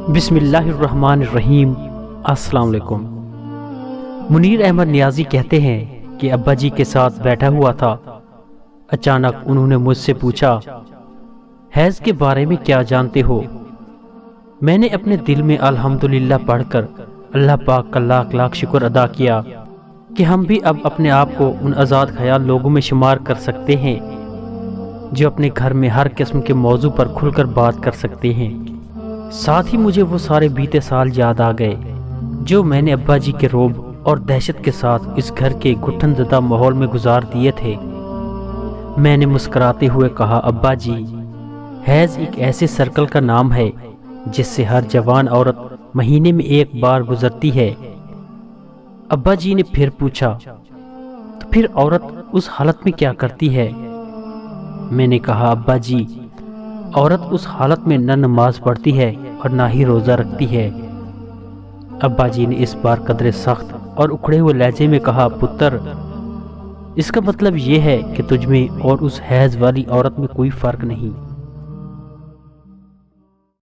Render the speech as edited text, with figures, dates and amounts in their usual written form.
بسم اللہ الرحمن الرحیم۔ السلام علیکم۔ منیر احمد نیازی کہتے ہیں کہ ابا جی کے ساتھ بیٹھا ہوا تھا، اچانک انہوں نے مجھ سے پوچھا، حیض کے بارے میں کیا جانتے ہو؟ میں نے اپنے دل میں الحمدللہ پڑھ کر اللہ پاک کا لاکھ لاکھ شکر ادا کیا کہ ہم بھی اب اپنے آپ کو ان آزاد خیال لوگوں میں شمار کر سکتے ہیں جو اپنے گھر میں ہر قسم کے موضوع پر کھل کر بات کر سکتے ہیں۔ ساتھ ہی مجھے وہ سارے بیتے سال یاد آ گئے جو میں نے ابا جی کے روب اور دہشت کے ساتھ اس گھر کے گھٹن زدہ ماحول میں گزار دیے تھے۔ میں نے مسکراتے ہوئے کہا، ابا جی، حیض ایک ایسے سرکل کا نام ہے جس سے ہر جوان عورت مہینے میں ایک بار گزرتی ہے۔ ابا جی نے پھر پوچھا، تو پھر عورت اس حالت میں کیا کرتی ہے؟ میں نے کہا، ابا جی، عورت اس حالت میں نہ نماز پڑھتی ہے اور نہ ہی روزہ رکھتی ہے۔ ابا جی نے اس بار قدرے سخت اور اکھڑے ہوئے لہجے میں کہا، پتر، اس کا مطلب یہ ہے کہ تجھ میں اور اس حیض والی عورت میں کوئی فرق نہیں۔